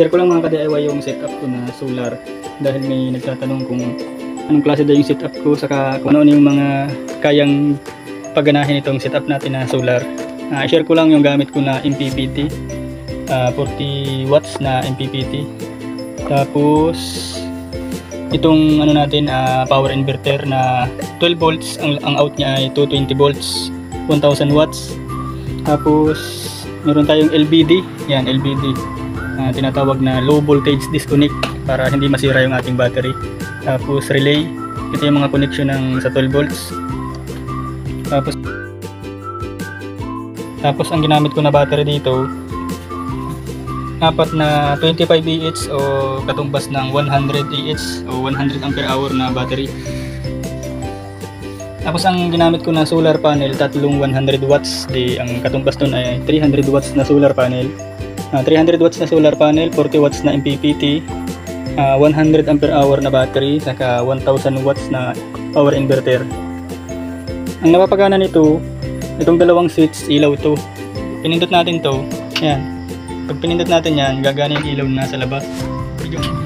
Share ko lang mga ka-DIY yung setup ko na solar dahil may nagtatanong kung anong klase daw yung setup ko, saka kung ano yung mga kayang pagganahin itong setup natin na solar. Share ko lang yung gamit ko na MPPT, 40 watts na MPPT. Tapos itong ano natin, power inverter na 12 volts, ang out niya ay 220 volts, 1000 watts. Tapos meron tayong LVD, yan LVD, tinatawag na low voltage disconnect para hindi masira yung ating battery. Tapos relay, ito yung mga connection ng sa 12 volts. Tapos ang ginamit ko na battery dito, apat na 25 Ah o katumbas ng 100 Ah o 100 ampere hour na battery. Tapos ang ginamit ko na solar panel, tatlong 100 watts, ang katumbas nun ay 300 watts na solar panel. 300 watts na solar panel, 40 watts na MPPT, 100 ampere hour na battery, saka 1000 watts na power inverter. Ang napapagana nito, itong dalawang switch, ilaw to. Pinindot natin to, yan. Pag pinindot natin yan, gagana yung ilaw na nasa labas.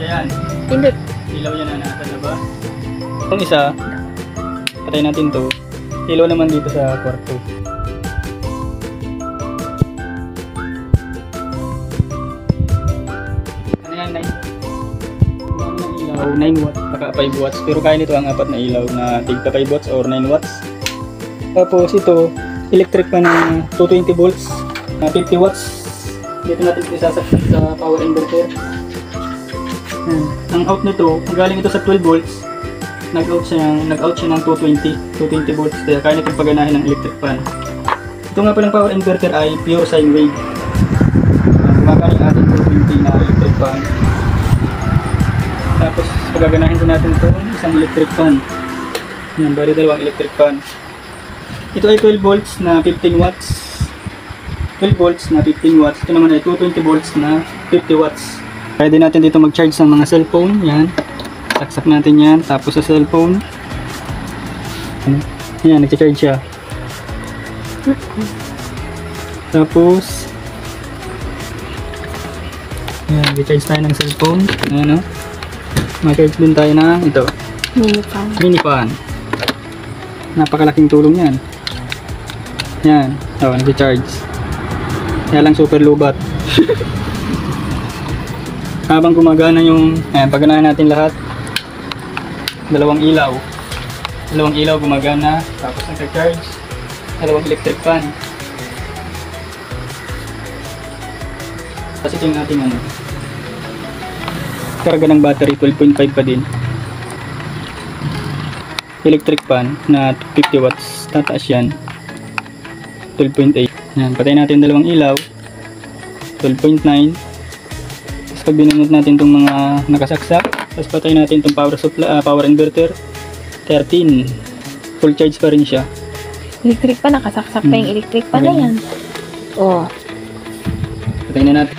Yan. Pindot. Ilaw yan na nasa labas. Itong isa, patay natin to. Ilaw naman dito sa kwarto. Ano yan, 9 watts, saka 5 watts. Pero kaya nito ang apat na ilaw na tigta 5 watts or 9 watts. Tapos ito, electric pa ng 220 volts, 50 watts. Dito natin isasakit sa power inverter. Ang out nito, galing ito sa 12 volts. Nag-out siya ng 220 volts, kaya kaya nitong paganahin ng electric fan. Ito nga palang power inverter ay pure sine wave. Gumagana yung ating 220 na electric fan. Tapos pagaganahin din natin ito isang electric fan. Yan, bali dalawang electric fan. Ito ay 12 volts na 15 watts. 12 volts na 15 watts. Ito naman ay 220 volts na 50 watts. Kaya din natin dito mag-charge ng mga cellphone. Yan. Saksak natin yan. Tapos sa cellphone. Yan, nag-charge siya. Tapos yan, nag-charge tayo ng cellphone. Ayan o. Mag-charge din tayo na ito. Mini fan. Napakalaking tulong yan. Yan. O, nag-charge. Kaya lang super lubat. Habang gumagana yung, ayan, pagganahan natin lahat. Dalawang ilaw gumagana, tapos nagka-charge, dalawang electric fan. Kasi ito yung ating karga ng battery, 12.5 pa din. Electric fan na 50 watts, tataas yan, 12.8. Yan, patay natin dalawang ilaw, 12.9. Tapos pag binunod natin itong mga nakasaksak, tapos patay natin itong power inverter, 13. Full charge pa rin siya. Electric pa, nakasaksak pa yung electric pa na yan. Oh. Patay na natin.